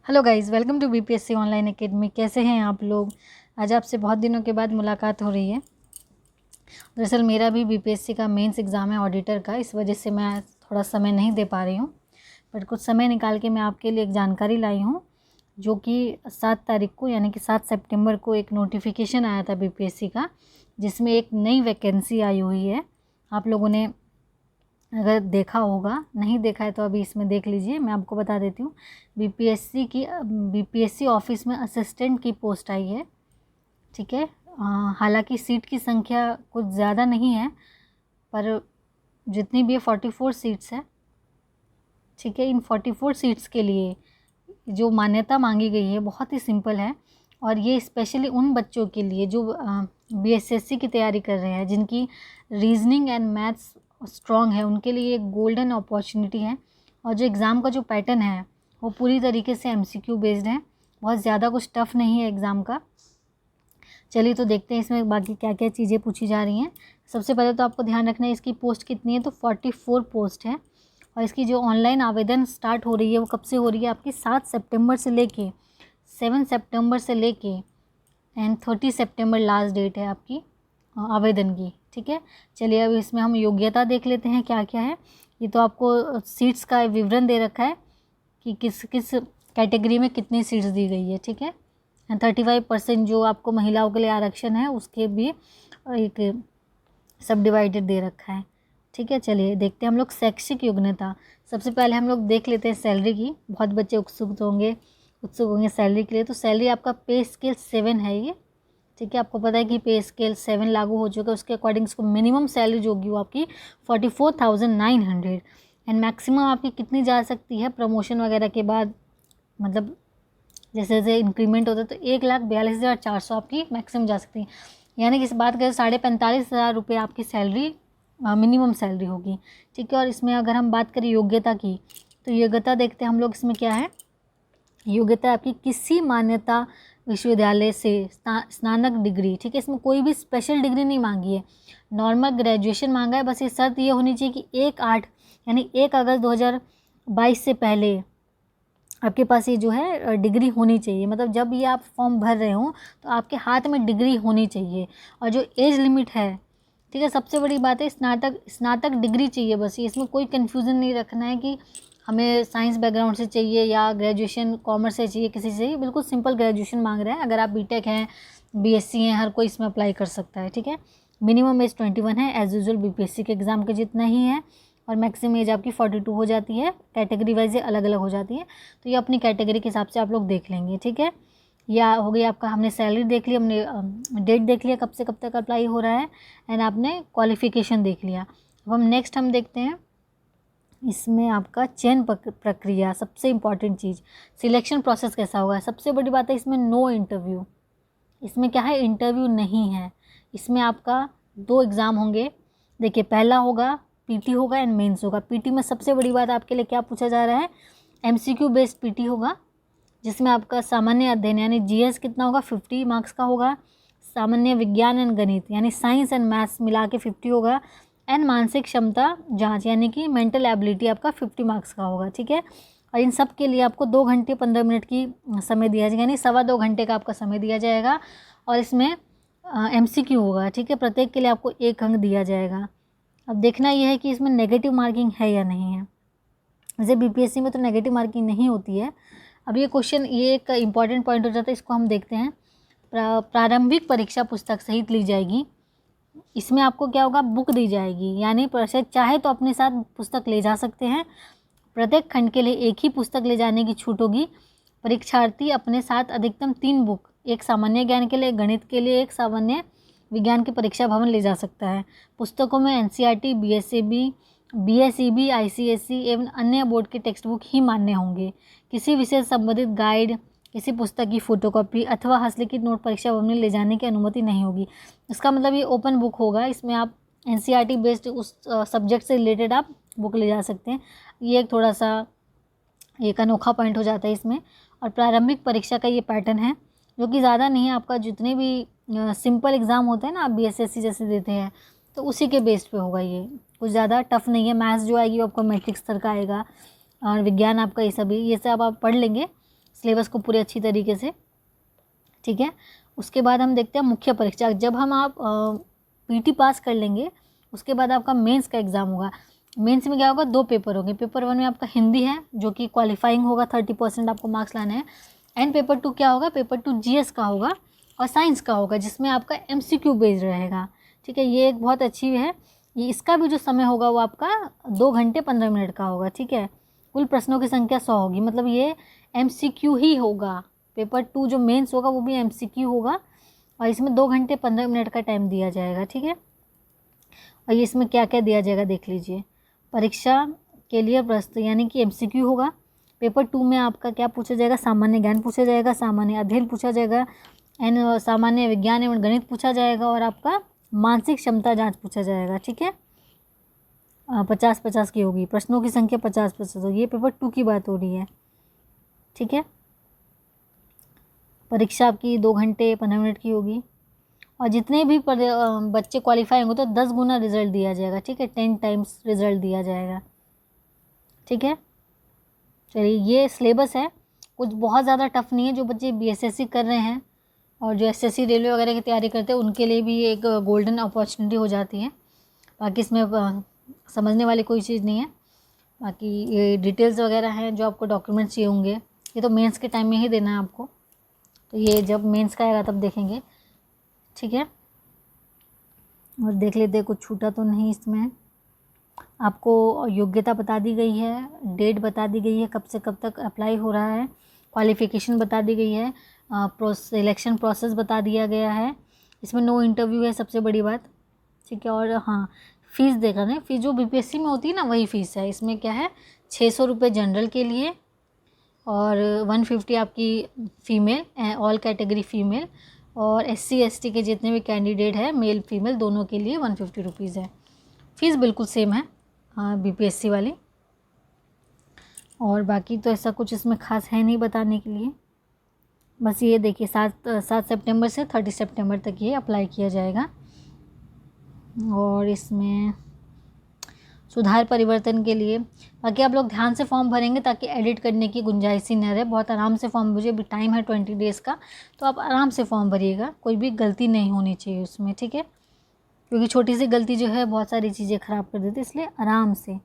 Hello guys, welcome to BPSC online academy. कैसे हैं आप लोग? आज आपसे बहुत दिनों के बाद मुलाकात हो रही है। दरअसल मेरा भी बीपीएससी का मेंस एग्ज़ाम है ऑडिटर का, इस वजह से मैं थोड़ा समय नहीं दे पा रही हूँ। बट कुछ समय निकाल के मैं आपके लिए एक जानकारी लाई हूँ, जो कि 7 तारीख को यानी कि 7 सितंबर को एक नोटिफिकेशन आया था बीपीएससी का, जिसमें एक नई वैकेंसी आई हुई है। आप लोगों ने अगर देखा होगा, नहीं देखा है तो अभी इसमें देख लीजिए। मैं आपको बता देती हूँ, बीपीएससी ऑफिस में असिस्टेंट की पोस्ट आई है। ठीक है, हालांकि सीट की संख्या कुछ ज़्यादा नहीं है, पर जितनी भी है 44 सीट्स है। ठीक है, इन 44 सीट्स के लिए जो मान्यता मांगी गई है बहुत ही सिंपल है, और ये स्पेशली उन बच्चों के लिए जो बीएसएससी की तैयारी कर रहे हैं, जिनकी रीजनिंग एंड मैथ्स स्ट्रॉन्ग है, उनके लिए एक गोल्डन अपॉर्चुनिटी है। और जो एग्ज़ाम का जो पैटर्न है वो पूरी तरीके से एमसीक्यू बेस्ड है, बहुत ज़्यादा कुछ टफ नहीं है एग्ज़ाम का। चलिए तो देखते हैं इसमें बाकी क्या क्या चीज़ें पूछी जा रही हैं। सबसे पहले तो आपको ध्यान रखना है इसकी पोस्ट कितनी है, तो 44 पोस्ट है। और इसकी जो ऑनलाइन आवेदन स्टार्ट हो रही है वो कब से हो रही है आपकी 7 सितंबर से लेके 7 सितंबर से लेके एंड 30 सितंबर लास्ट डेट है आपकी आवेदन की। ठीक है, चलिए अब इसमें हम योग्यता देख लेते हैं क्या क्या है। ये तो आपको सीट्स का विवरण दे रखा है कि किस किस कैटेगरी में कितनी सीट्स दी गई है। ठीक है, 35% जो आपको महिलाओं के लिए आरक्षण है उसके भी एक सब डिवाइडेड दे रखा है। ठीक है, चलिए देखते हैं हम लोग शैक्षिक योग्यता। सबसे पहले हम लोग देख लेते हैं सैलरी की। बहुत बच्चे उत्सुक होंगे सैलरी के लिए। तो सैलरी आपका पे स्केल 7 है ये। ठीक है, आपको पता है कि पे स्केल 7 लागू हो चुका है। उसके अकॉर्डिंग इसको मिनिमम सैलरी जो होगी वो आपकी 44,900 एंड मैक्सिमम आपकी कितनी जा सकती है प्रमोशन वगैरह के बाद, मतलब जैसे जैसे इंक्रीमेंट होता है तो 1,42,400 आपकी मैक्सिमम जा सकती है। यानी कि इस बात करें 45,500 रुपये आपकी सैलरी मिनिमम सैलरी होगी। ठीक है, और इसमें अगर हम बात करें योग्यता की, तो योग्यता देखते हैं हम लोग इसमें क्या है। योग्यता आपकी किसी मान्यता विश्वविद्यालय से स्नातक डिग्री। ठीक है, इसमें कोई भी स्पेशल डिग्री नहीं मांगी है, नॉर्मल ग्रेजुएशन मांगा है। बस ये शर्त ये होनी चाहिए कि 1/8 यानी 1 अगस्त 2022 से पहले आपके पास ये जो है डिग्री होनी चाहिए। मतलब जब ये आप फॉर्म भर रहे हो तो आपके हाथ में डिग्री होनी चाहिए। और जो एज लिमिट है, ठीक है, सबसे बड़ी बात है स्नातक डिग्री चाहिए बस। ये इसमें कोई कन्फ्यूज़न नहीं रखना है कि हमें साइंस बैकग्राउंड से चाहिए या ग्रेजुएशन कॉमर्स से चाहिए, किसी से चाहिए। बिल्कुल सिंपल ग्रेजुएशन मांग रहे हैं। अगर आप बीटेक हैं, बीएससी हैं, हर कोई इसमें अप्लाई कर सकता है। ठीक है, मिनिमम एज 21 है, एज यूजुअल बीपीएससी के एग्ज़ाम के जितना ही है। और मैक्सिमम एज आपकी 42 हो जाती है। कैटेगरी वाइज अलग अलग हो जाती है, तो ये अपनी कैटेगरी के हिसाब से आप लोग देख लेंगे। ठीक है, या हो गई आपका, हमने सैलरी देख ली, हमने डेट देख लिया कब से कब तक अप्लाई हो रहा है, एंड आपने क्वालिफिकेशन देख लिया। अब हम नेक्स्ट हम देखते हैं इसमें आपका चयन प्रक्रिया। सबसे इम्पॉर्टेंट चीज़, सिलेक्शन प्रोसेस कैसा होगा। सबसे बड़ी बात है इसमें नो इंटरव्यू। इसमें क्या है, इंटरव्यू नहीं है। इसमें आपका 2 एग्ज़ाम होंगे। देखिए, पहला होगा पीटी होगा एंड मेंस होगा। पीटी में सबसे बड़ी बात आपके लिए क्या पूछा जा रहा है, एमसीक्यू बेस्ड पीटी होगा, जिसमें आपका सामान्य अध्ययन यानी जीएस कितना होगा, 50 मार्क्स का होगा। सामान्य विज्ञान एंड गणित यानी साइंस एंड मैथ्स मिला के 50 होगा। एंड मानसिक क्षमता जांच यानी कि मेंटल एबिलिटी आपका 50 मार्क्स का होगा। ठीक है, और इन सब के लिए आपको 2 घंटे 15 मिनट की समय दिया जाएगा, यानी 2.25 घंटे का आपका समय दिया जाएगा। और इसमें एमसीक्यू होगा। ठीक है, प्रत्येक के लिए आपको 1 अंक दिया जाएगा। अब देखना यह है कि इसमें नेगेटिव मार्किंग है या नहीं है। जैसे बीपीएससी में तो नेगेटिव मार्किंग नहीं होती है। अब ये क्वेश्चन, ये एक इम्पॉर्टेंट पॉइंट हो जाता है, इसको हम देखते हैं। प्रारंभिक परीक्षा पुस्तक सहित ली जाएगी। इसमें आपको क्या होगा, बुक दी जाएगी, यानी परिषद चाहे तो अपने साथ पुस्तक ले जा सकते हैं। प्रत्येक खंड के लिए एक ही पुस्तक ले जाने की छूट होगी। परीक्षार्थी अपने साथ अधिकतम 3 बुक, एक सामान्य ज्ञान के लिए, गणित के लिए, एक सामान्य विज्ञान के परीक्षा भवन ले जा सकता है। पुस्तकों में एनसीईआरटी, बीएसईबी, आईसीएसई एवं अन्य बोर्ड के टेक्स्ट बुक ही मान्य होंगे। किसी विषय से संबंधित गाइड, किसी पुस्तक की फोटोकॉपी अथवा हस्तलिखित नोट परीक्षा भवन में ले जाने की अनुमति नहीं होगी। इसका मतलब ये ओपन बुक होगा। इसमें आप एनसीईआरटी बेस्ड उस सब्जेक्ट से रिलेटेड आप बुक ले जा सकते हैं। ये एक थोड़ा सा एक अनोखा पॉइंट हो जाता है इसमें। और प्रारंभिक परीक्षा का ये पैटर्न है, जो कि ज़्यादा नहीं है। आपका जितने भी सिंपल एग्ज़ाम होते हैं ना, आप बीएसएससी जैसे देते हैं, तो उसी के बेस पे होगा। ये कुछ ज़्यादा टफ नहीं है। मैथ्स जो आएगी वो आपको मैट्रिक स्तर का आएगा, और विज्ञान आपका ये सब आप पढ़ लेंगे। सिलेबस को पूरे अच्छी तरीके से, ठीक है। उसके बाद हम देखते हैं मुख्य परीक्षा। जब हम आप पीटी पास कर लेंगे उसके बाद आपका मेंस का एग्ज़ाम होगा। मेंस में क्या होगा, 2 पेपर होंगे। पेपर 1 में आपका हिंदी है जो कि क्वालिफाइंग होगा, 30% आपको मार्क्स लाने हैं। एंड पेपर 2 क्या होगा, पेपर 2 जीएस का होगा और साइंस का होगा, जिसमें आपका एमसीक्यू बेस्ड रहेगा, ठीक है। ये एक बहुत अच्छी है। ये इसका भी जो समय होगा वो आपका 2 घंटे 15 मिनट का होगा, ठीक है। कुल प्रश्नों की संख्या 100 होगी, मतलब ये एमसीक्यू ही होगा। पेपर 2 जो मेंस होगा वो भी एमसीक्यू होगा और इसमें 2 घंटे 15 मिनट का टाइम दिया जाएगा, ठीक है। और ये इसमें क्या क्या दिया जाएगा देख लीजिए। परीक्षा के लिए प्रश्न यानी कि एमसीक्यू होगा। पेपर 2 में आपका क्या पूछा जाएगा, सामान्य ज्ञान पूछा जाएगा, सामान्य अध्ययन पूछा जाएगा, एंड सामान्य विज्ञान एवं गणित पूछा जाएगा और आपका मानसिक क्षमता जांच पूछा जाएगा, ठीक है। 50-50 की होगी, प्रश्नों की संख्या 50-50 होगी। ये पेपर 2 की बात हो रही है, ठीक है। परीक्षा आपकी 2 घंटे 15 मिनट की होगी और जितने भी बच्चे क्वालिफाई होंगे तो 10 गुना रिजल्ट दिया जाएगा, ठीक है। 10 टाइम्स रिजल्ट दिया जाएगा, ठीक है। चलिए, ये सिलेबस है, कुछ बहुत ज़्यादा टफ नहीं है। जो बच्चे बीएसएससी कर रहे हैं और जो एसएससी रेलवे वगैरह की तैयारी करते हैं उनके लिए भी एक गोल्डन अपॉर्चुनिटी हो जाती है। बाकी इसमें समझने वाली कोई चीज़ नहीं है। बाकी ये डिटेल्स वगैरह हैं जो आपको डॉक्यूमेंट्स चाहिए होंगे, ये तो मेंस के टाइम में ही देना है आपको, तो ये जब मेंस का आएगा तब देखेंगे, ठीक है। और देख लेते कुछ छूटा तो नहीं इसमें। आपको योग्यता बता दी गई है, डेट बता दी गई है, कब से कब तक अप्लाई हो रहा है, क्वालिफ़िकेशन बता दी गई है, सिलेक्शन प्रोसेस बता दिया गया है। इसमें नो इंटरव्यू है, सबसे बड़ी बात, ठीक है। और हाँ, फ़ीस देखा नहीं, फ़ीस जो बीपीएससी में होती है ना वही फ़ीस है। इसमें क्या है, 600 रुपये जनरल के लिए और 150 आपकी फ़ीमेल, ऑल कैटेगरी फ़ीमेल, और एससी एसटी के जितने भी कैंडिडेट हैं मेल फीमेल दोनों के लिए 150 रुपीज़ है। फ़ीस बिल्कुल सेम है बीपीएससी वाली। और बाकी तो ऐसा कुछ इसमें ख़ास है नहीं बताने के लिए। बस ये देखिए 7 सितंबर से 30 सितंबर तक ये अप्लाई किया जाएगा। और इसमें सुधार परिवर्तन के लिए बाकी आप लोग ध्यान से फॉर्म भरेंगे ताकि एडिट करने की गुंजाइश ही न रहे। बहुत आराम से फॉर्म भरिए, अभी टाइम है 20 डेज़ का, तो आप आराम से फॉर्म भरिएगा, कोई भी गलती नहीं होनी चाहिए उसमें, ठीक है। क्योंकि छोटी सी गलती जो है बहुत सारी चीज़ें ख़राब कर देती है, इसलिए आराम से,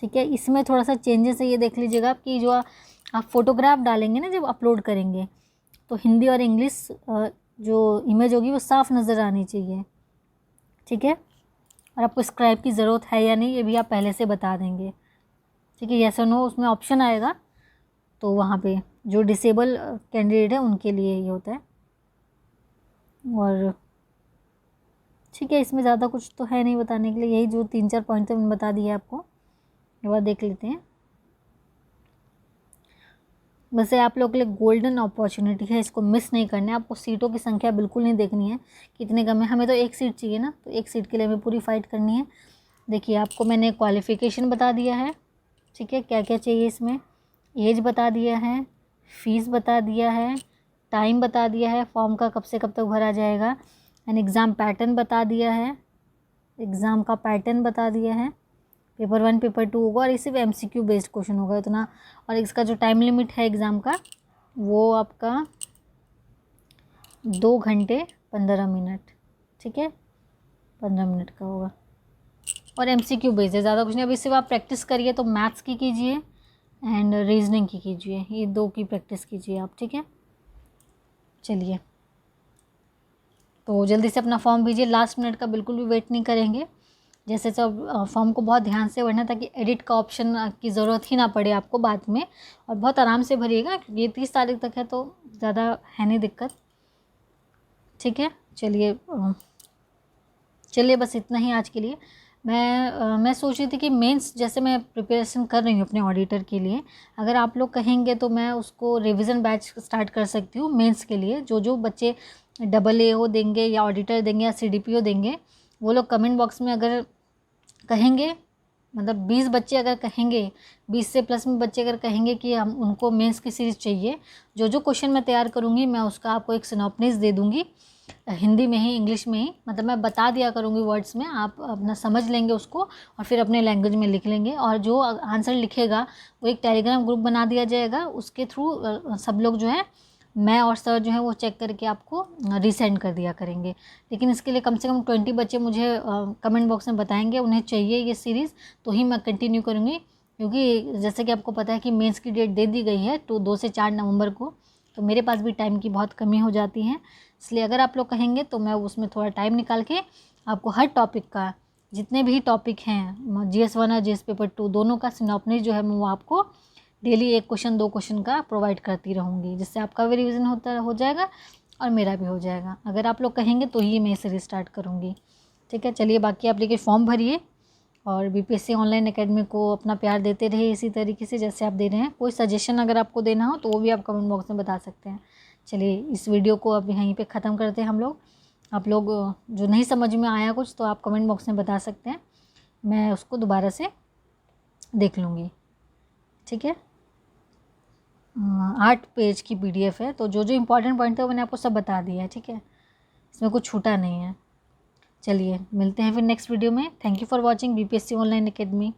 ठीक है। इसमें थोड़ा सा चेंजेस है, ये देख लीजिएगा आपकी जो आप फोटोग्राफ डालेंगे ना जब अपलोड करेंगे तो हिंदी और इंग्लिश जो इमेज होगी वो साफ़ नज़र आनी चाहिए, ठीक है। और आपको स्क्राइब की ज़रूरत है या नहीं ये भी आप पहले से बता देंगे, ठीक है। यस और नो उसमें ऑप्शन आएगा, तो वहाँ पे जो डिसेबल कैंडिडेट है उनके लिए ये होता है। और ठीक है, इसमें ज़्यादा कुछ तो है नहीं बताने के लिए, यही जो 3-4 पॉइंट थे मैंने बता दिया आपको। एक बार देख लेते हैं। वैसे आप लोग के लिए गोल्डन अपॉर्चुनिटी है, इसको मिस नहीं करना है। आपको सीटों की संख्या बिल्कुल नहीं देखनी है कितने कम है, हमें तो 1 सीट चाहिए ना, तो 1 सीट के लिए हमें पूरी फाइट करनी है। देखिए आपको मैंने क्वालिफ़िकेशन बता दिया है, ठीक है, क्या क्या चाहिए इसमें, एज बता दिया है, फ़ीस बता दिया है, टाइम बता दिया है, फॉर्म का कब से कब तक भरा जाएगा, एंड एग्ज़ाम पैटर्न बता दिया है, एग्ज़ाम का पैटर्न बता दिया है। पेपर 1 पेपर 2 होगा और ये सिर्फ एमसीक्यू बेस्ड क्वेश्चन होगा इतना। और इसका जो टाइम लिमिट है एग्ज़ाम का वो आपका 2 घंटे 15 मिनट, ठीक है, 15 मिनट का होगा और एमसीक्यू बेस्ड है, ज़्यादा कुछ नहीं। अभी सिर्फ आप प्रैक्टिस करिए, तो मैथ्स की कीजिए एंड रीजनिंग की कीजिए, ये 2 की प्रैक्टिस कीजिए आप, ठीक है। चलिए, तो जल्दी से अपना फॉर्म भेजिए, लास्ट मिनट का बिल्कुल भी वेट नहीं करेंगे। जैसे सब फॉर्म को बहुत ध्यान से भरना ताकि एडिट का ऑप्शन की ज़रूरत ही ना पड़े आपको बाद में, और बहुत आराम से भरिएगा क्योंकि ये 30 तारीख तक है तो ज़्यादा है नहीं दिक्कत, ठीक है। चलिए बस इतना ही आज के लिए। मैं सोच रही थी कि मेंस जैसे मैं प्रिपरेशन कर रही हूँ अपने ऑडिटर के लिए, अगर आप लोग कहेंगे तो मैं उसको रिवीजन बैच स्टार्ट कर सकती हूँ मेंस के लिए। जो बच्चे AA देंगे या ऑडिटर देंगे या CDPO देंगे, वो लोग कमेंट बॉक्स में अगर कहेंगे, मतलब 20 बच्चे अगर कहेंगे, 20 से प्लस में बच्चे अगर कहेंगे कि हम उनको मेंस की सीरीज़ चाहिए, जो क्वेश्चन मैं तैयार करूँगी मैं उसका आपको एक सिनॉप्सिस दे दूँगी हिंदी में ही, इंग्लिश में ही, मतलब मैं बता दिया करूँगी वर्ड्स में, आप अपना समझ लेंगे उसको और फिर अपने लैंग्वेज में लिख लेंगे। और जो आंसर लिखेगा वो एक टेलीग्राम ग्रुप बना दिया जाएगा, उसके थ्रू सब लोग जो है, मैं और सर जो है वो चेक करके आपको रीसेंड कर दिया करेंगे। लेकिन इसके लिए कम से कम 20 बच्चे मुझे कमेंट बॉक्स में बताएंगे उन्हें चाहिए ये सीरीज़, तो ही मैं कंटिन्यू करूँगी। क्योंकि जैसे कि आपको पता है कि मेंस की डेट दे दी गई है, तो 2 से 4 नवंबर को, तो मेरे पास भी टाइम की बहुत कमी हो जाती है। इसलिए अगर आप लोग कहेंगे तो मैं उसमें थोड़ा टाइम निकाल के आपको हर टॉपिक का, जितने भी टॉपिक हैं, GS1 और GS पेपर 2 दोनों का सिनॉप्सिस जो है मैं वो आपको डेली 1 क्वेश्चन 2 क्वेश्चन का प्रोवाइड करती रहूँगी, जिससे आपका भी रिविज़न हो जाएगा और मेरा भी हो जाएगा। अगर आप लोग कहेंगे तो ही मैं इसे स्टार्ट करूँगी। ठीक है, चलिए बाकी आप लेके फॉर्म भरिए और BPSC ऑनलाइन एकेडमी को अपना प्यार देते रहिए इसी तरीके से जैसे आप दे रहे हैं। कोई सजेशन अगर आपको देना हो तो वो भी आप कमेंट बॉक्स में बता सकते हैं। चलिए इस वीडियो को अब यहीं पे ख़त्म करते हैं हम लोग। आप लोग जो नहीं समझ में आया कुछ तो आप कमेंट बॉक्स में बता सकते हैं, मैं उसको दोबारा से देख लूँगी। ठीक है, 8 पेज की PDF है, तो जो जो इम्पोर्टेंट पॉइंट है वो मैंने आपको सब बता दिया है। ठीक है, इसमें कुछ छूटा नहीं है। चलिए मिलते हैं फिर नेक्स्ट वीडियो में। Thank you for watching BPSC online academy.